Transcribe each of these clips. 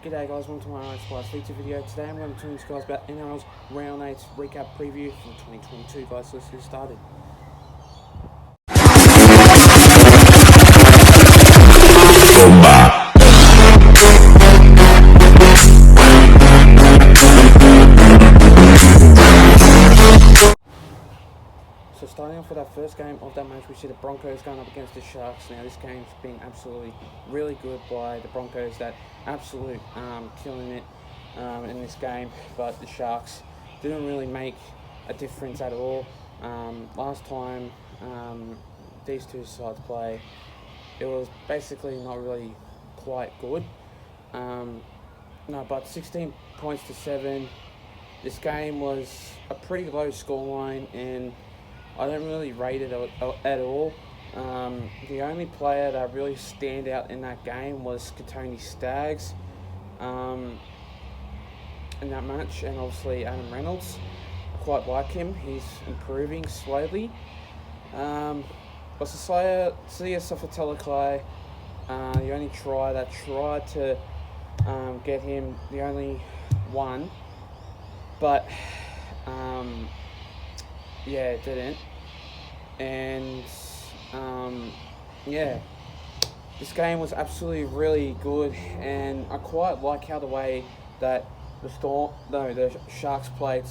G'day guys, welcome to my NRL feature video. Today I'm going to talk to you guys about NRL's Round 8 recap preview for 2022 guys, so let's get started. So starting off with our first game of that match, we see the Broncos going up against the Sharks. Now this game's been absolutely really good by the Broncos, that absolute killing it in this game, but the Sharks didn't really make a difference at all. Last time these two sides play, it was basically not really quite good. But 16 points to 7. This game was a pretty low scoreline, and I don't really rate it at all. The only player that really stand out in that game was Tony Staggs in that match, and obviously Adam Reynolds. I quite like him. He's improving slowly. But Sia Sofatalakai, the only try that tried to get him, the only one, but it didn't. And this game was absolutely really good, and I quite like how the way that the Sharks played,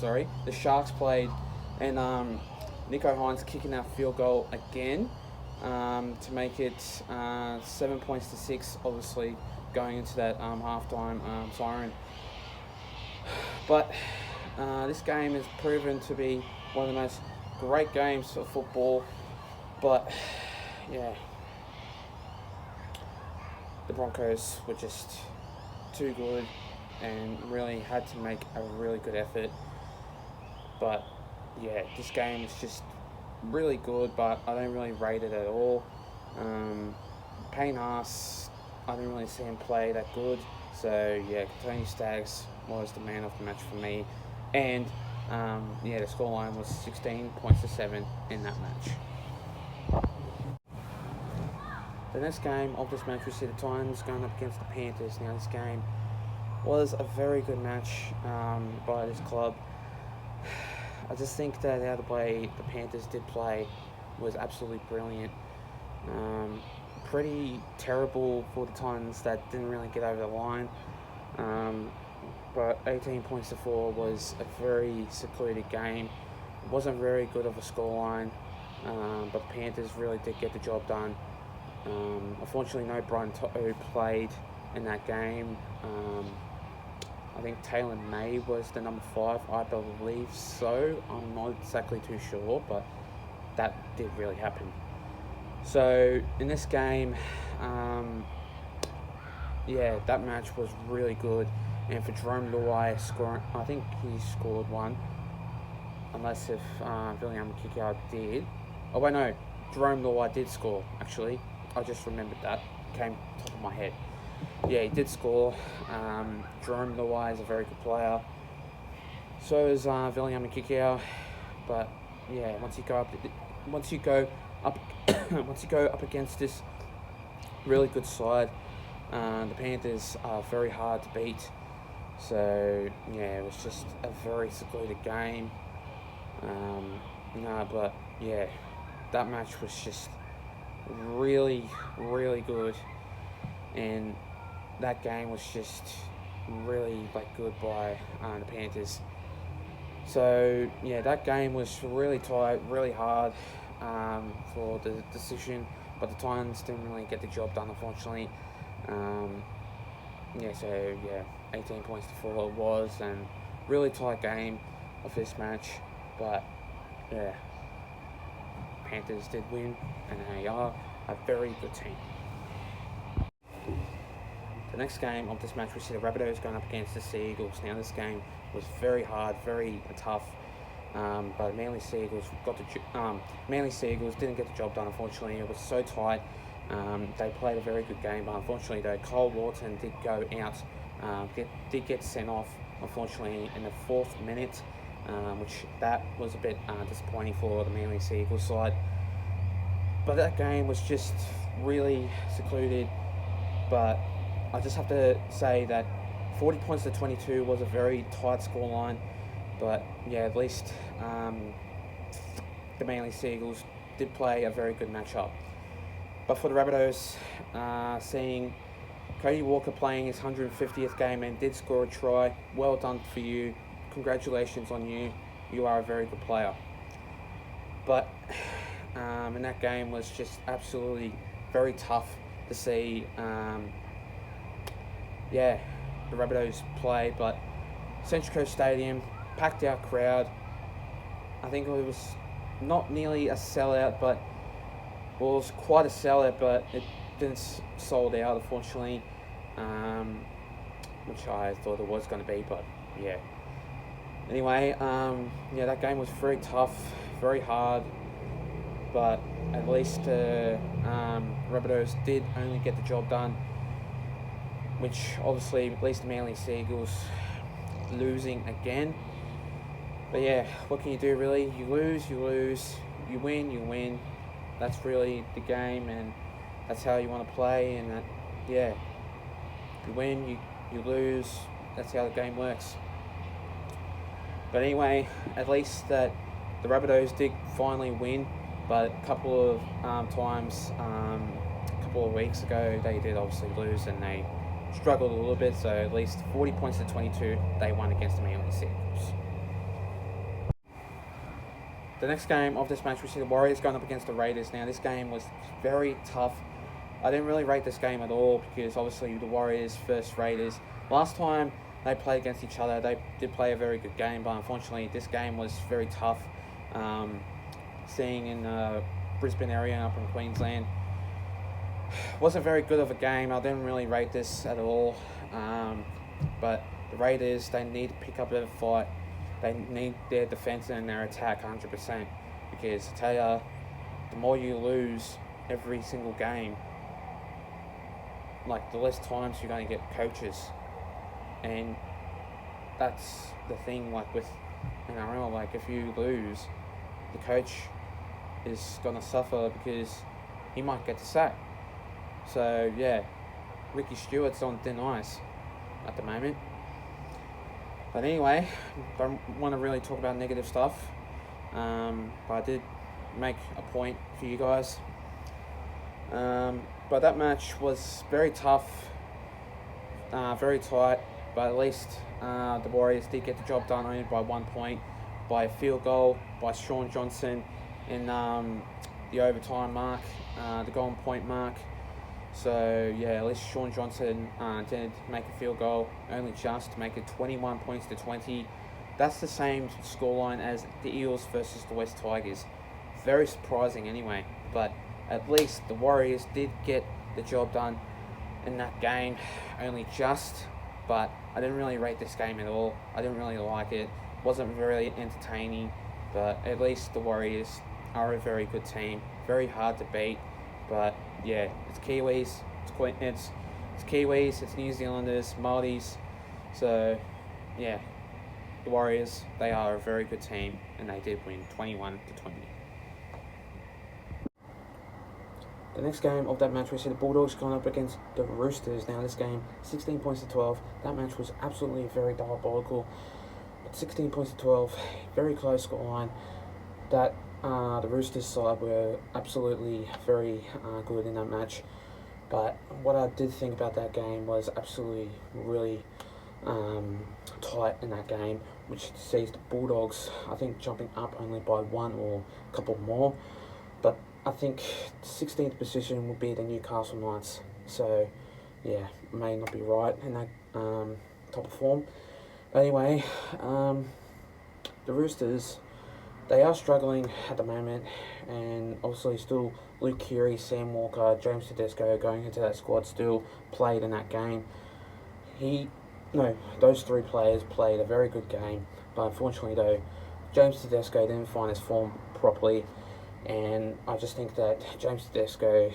and Nico Hines kicking that field goal again to make it 7 points to 6, obviously going into that halftime siren. But this game has proven to be one of the most great games of football, but the Broncos were just too good and really had to make a really good effort. But this game was just really good, but I don't really rate it at all. Payne Haas, I didn't really see him play that good, so Tony Staggs was the man of the match for me, and the scoreline was 16 points to 7 in that match. The next game of this match, we see the Titans going up against the Panthers. Now this game was a very good match by this club. I just think that how the way the Panthers did play was absolutely brilliant. Pretty terrible for the Titans that didn't really get over the line. But 18 points to 4 was a very secluded game. It wasn't very good of a scoreline, but the Panthers really did get the job done. Unfortunately, no Brian To'o played in that game. I think Taylor May was the number 5, I believe so. I'm not exactly too sure, but that did really happen. So in this game, that match was really good. And for Jerome Luai scoring, I think he scored one, unless if William Kikau did. Oh wait, no, Jerome Luai did score, actually. I just remembered that, came top of my head. He did score. Jerome Luai is a very good player. So is William Kikau. But once you go up against this really good side, the Panthers are very hard to beat. So it was just a very secluded game. That match was just really, really good, and that game was just really good by the Panthers. So that game was really tight, really hard for the decision, but the Titans didn't really get the job done, unfortunately. 18 points to 4 it was, and really tight game of this match, but Panthers did win, and they are a very good team. The next game of this match, we see the Rabbitohs going up against the Sea Eagles. Now this game was very hard, very tough, but Manly Sea Eagles didn't get the job done, unfortunately. It was so tight. They played a very good game, but unfortunately though, Cole Wharton did go out, did get sent off, unfortunately, in the 4th minute, which that was a bit disappointing for the Manly Sea Eagles side. But that game was just really secluded, but I just have to say that 40 points to 22 was a very tight scoreline, but yeah, at least the Manly Seagulls did play a very good matchup. But for the Rabbitohs, seeing Cody Walker playing his 150th game and did score a try, well done for you. Congratulations on you. You are a very good player. But in that game was just absolutely very tough to see. The Rabbitohs play, but Central Coast Stadium, packed out crowd. I think it was not nearly a sellout, but it was quite a sellout, but it didn't sold out, unfortunately, which I thought it was going to be, but yeah. Anyway, that game was very tough, very hard, but at least Rabbitohs did only get the job done, which obviously at least the Manly Seagulls losing again. But yeah, what can you do really? You lose, you win. That's really the game, and that's how you want to play, and you win, you lose, that's how the game works. But anyway, at least that the Rabbitohs did finally win, but a couple of times, a couple of weeks ago, they did obviously lose, and they struggled a little bit, so at least 40 points to 22, they won against the Manly Seagulls. The next game of this match, we see the Warriors going up against the Raiders. Now, this game was very tough. I didn't really rate this game at all because obviously the Warriors versus Raiders. Last time they played against each other, they did play a very good game, but unfortunately this game was very tough. Seeing in the Brisbane area up in Queensland, wasn't very good of a game. I didn't really rate this at all. But the Raiders, they need to pick up their fight. They need their defense and their attack 100%. Because I tell you, the more you lose every single game, like the less times you're going to get coaches. And that's the thing, like with NRL, like if you lose, the coach is going to suffer because he might get the sack. So yeah, Ricky Stewart's on thin ice at the moment. But anyway, don't want to really talk about negative stuff. But I did make a point for you guys. But that match was very tough, very tight. But at least the Warriors did get the job done only by 1 point, by a field goal by Sean Johnson in the overtime mark, the golden point mark. So yeah, at least Sean Johnson did make a field goal, only just to make it 21 points to 20. That's the same scoreline as the Eels versus the West Tigers. Very surprising anyway, but at least the Warriors did get the job done in that game, only just. But I didn't really rate this game at all. I didn't really like it. Wasn't very entertaining, but at least the Warriors are a very good team. Very hard to beat, but yeah, it's Kiwis, it's Kiwis, it's New Zealanders, Māoris. So yeah, the Warriors, they are a very good team, and they did win 21 to 20. The next game of that match, we see the Bulldogs going up against the Roosters. Now this game, 16 points to 12. That match was absolutely very diabolical. But 16 points to 12, very close scoreline. That the Roosters side were absolutely very good in that match. But what I did think about that game was absolutely really tight in that game, which sees the Bulldogs, I think, jumping up only by one or a couple more. But I think 16th position would be the Newcastle Knights. So, yeah, may not be right in that type of form. But anyway, the Roosters, they are struggling at the moment, and obviously still Luke Keary, Sam Walker, James Tedesco going into that squad still played in that game. Those three players played a very good game, but unfortunately though, James Tedesco didn't find his form properly, and I just think that James Tedesco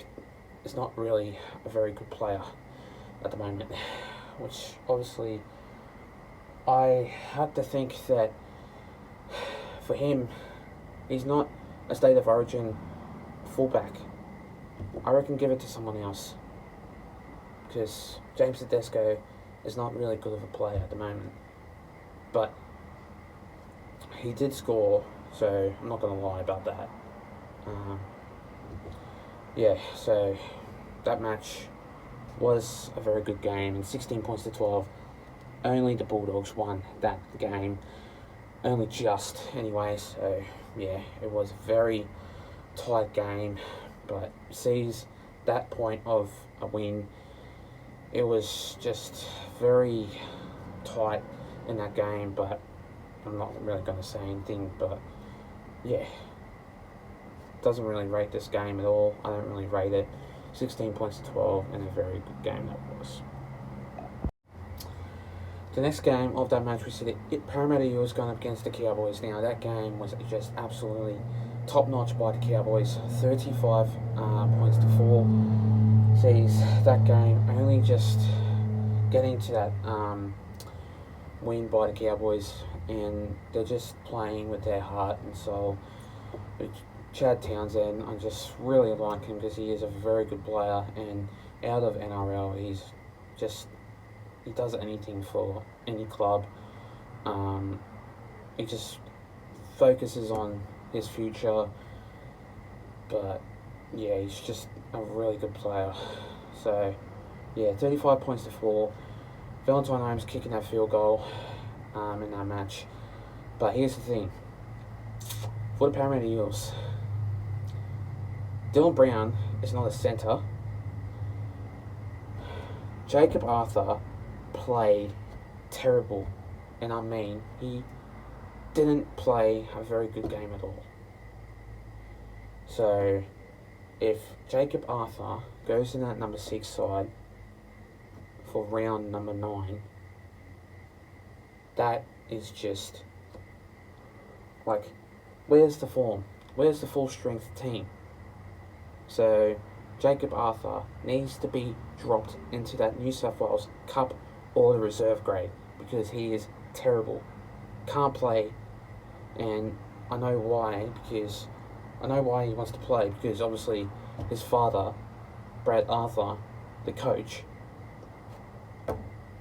is not really a very good player at the moment, which obviously I have to think that for him, he's not a state of origin fullback. I reckon give it to someone else, because James Tedesco is not really good of a player at the moment. But he did score, so I'm not going to lie about that. So that match was a very good game, and 16 points to 12. Only the Bulldogs won that game. Only just, anyway. So, yeah, it was a very tight game, but sees that point of a win. It was just very tight in that game, but I'm not really going to say anything, but yeah, doesn't really rate this game at all. I don't really rate it. 16 points to 12, and a very good game that was. The next game of that match, we see the Parramatta Eels going up against the Cowboys. Now, that game was just absolutely top-notch by the Cowboys. 35 points to 4. Sees that game only just getting to that win by the Cowboys, and they're just playing with their heart and soul. Chad Townsend, I just really like him because he is a very good player, and out of NRL, he does anything for any club. He just focuses on his future, but yeah, he's just a really good player. So yeah, 35 points to 4. Valentine Holmes kicking that field goal in that match. But here's the thing. For the Parramatta Eels, Dylan Brown is not a centre. Jacob Arthur played terrible. And I mean, he didn't play a very good game at all. So, if Jacob Arthur goes in that number 6 side for round number 9, that is just like, where's the form? Where's the full strength team? So Jacob Arthur needs to be dropped into that New South Wales Cup or the reserve grade because he is terrible. Can't play, and I know why, because I know why he wants to play, because obviously his father, Brad Arthur, the coach,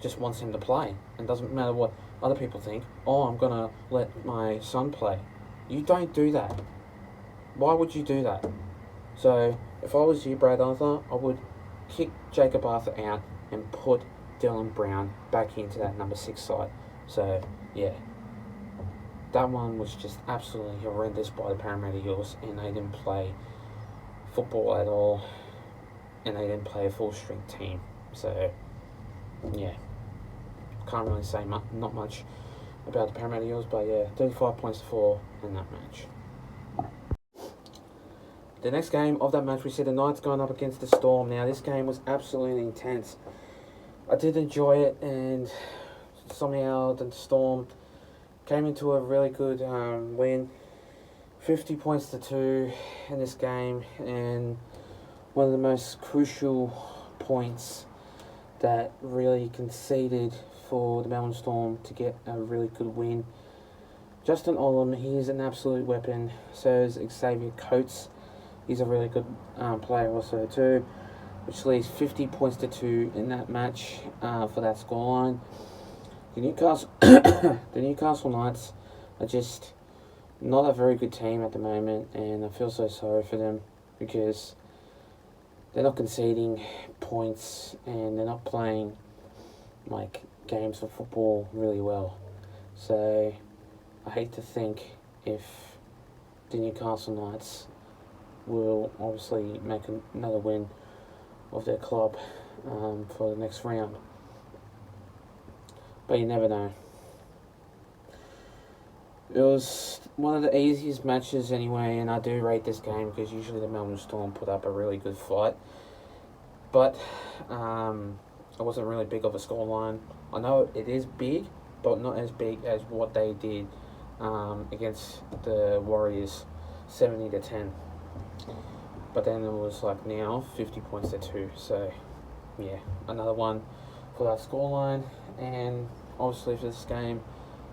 just wants him to play, and doesn't matter what other people think. Oh, I'm going to let my son play. You don't do that. Why would you do that? So, if I was you, Brad Arthur, I would kick Jacob Arthur out and put Dylan Brown back into that number 6 side. So, yeah. That one was just absolutely horrendous by the Parramatta Eels, and they didn't play football at all, and they didn't play a full-strength team. So, yeah. Can't really say not much about the Parramatta Eels, but yeah, 35 points to 4 in that match. The next game of that match, we see the Knights going up against the Storm. Now, this game was absolutely intense. I did enjoy it, and somehow the Storm came into a really good win. 50 points to 2 in this game, and one of the most crucial points that really conceded for the Melbourne Storm to get a really good win. Justin Olam, he is an absolute weapon. So is Xavier Coates. He's a really good player also too, which leaves 50 points to 2 in that match for that scoreline. The Newcastle Knights are just not a very good team at the moment, and I feel so sorry for them because they're not conceding points and they're not playing like games of football really well. So I hate to think if the Newcastle Knights will obviously make another win of their club for the next round. But you never know. It was one of the easiest matches anyway, and I do rate this game because usually the Melbourne Storm put up a really good fight. But it wasn't really big of a scoreline. I know it is big, but not as big as what they did against the Warriors, 70-10. But then it was like now 50 points to 2. So yeah, another one for that scoreline. And obviously for this game,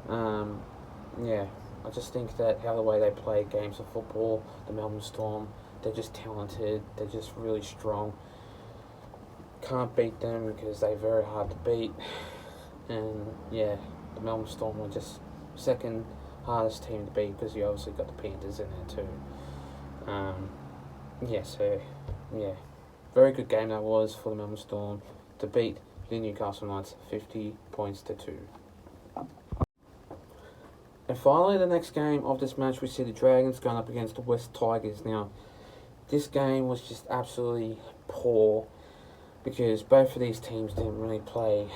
I just think that how the way they play games of football, the Melbourne Storm, they're just talented, they're just really strong. can't beat them because they're very hard to beat. And yeah, the Melbourne Storm were just second hardest team to beat because you obviously got the Panthers in there too. Yeah, very good game that was for the Melbourne Storm to beat the Newcastle Knights 50 points to 2. And finally, the next game of this match, we see the Dragons going up against the West Tigers. Now, this game was just absolutely poor because both of these teams didn't really play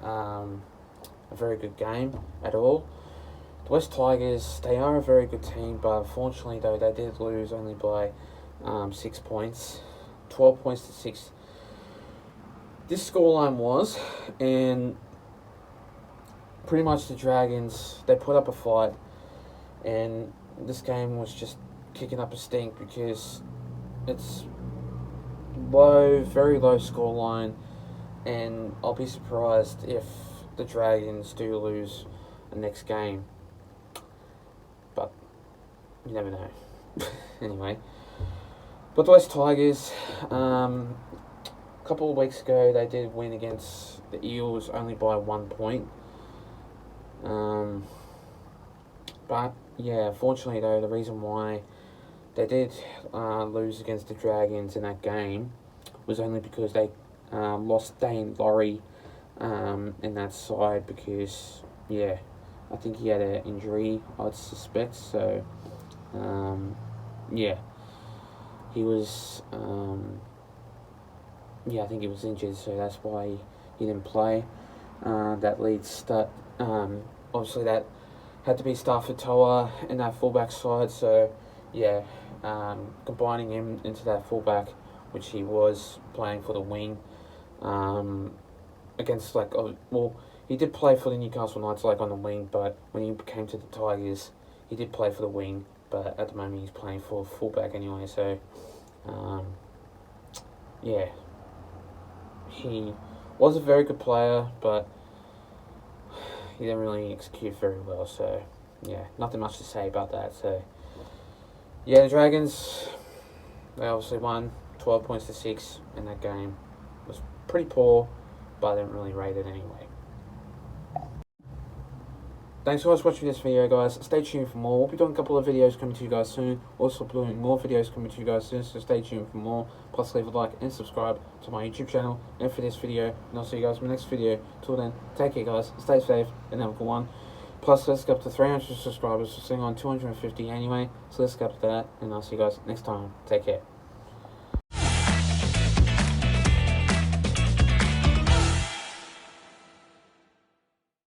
a very good game at all. The West Tigers, they are a very good team, but unfortunately, though, they did lose only by 6 points, 12 points to 6. This scoreline was, and pretty much the Dragons, they put up a fight, and this game was just kicking up a stink because it's low, very low scoreline, and I'll be surprised if the Dragons do lose the next game, but you never know. Anyway, but the West Tigers, a couple of weeks ago, they did win against the Eels only by 1 point. But yeah, unfortunately though, the reason why they did lose against the Dragons in that game was only because they lost Dane Laurie in that side because, yeah, I think he had an injury, I'd suspect. So, yeah, he was, I think he was injured, so that's why he didn't play. That leads start. Obviously, that had to be Stafford Toa in that fullback side. So, yeah, combining him into that fullback, which he was playing for the wing, against he did play for the Newcastle Knights on the wing, but when he came to the Tigers, he did play for the wing. But at the moment, he's playing for fullback anyway. So, yeah, he was a very good player, but he didn't really execute very well, so yeah, nothing much to say about that. So yeah, the Dragons, they obviously won 12 points to 6 in that game. It was pretty poor, but I didn't really rate it anyway. Thanks for watching this video, guys. Stay tuned for more. We'll be doing a couple of videos coming to you guys soon. Also doing more videos coming to you guys soon, so stay tuned for more. Plus leave a like and subscribe to my YouTube channel and for this video. And I'll see you guys in my next video. Till then, take care, guys. Stay safe and have a good one. Plus, let's get up to 300 subscribers. We're sitting on 250 anyway, so let's get up to that. And I'll see you guys next time. Take care.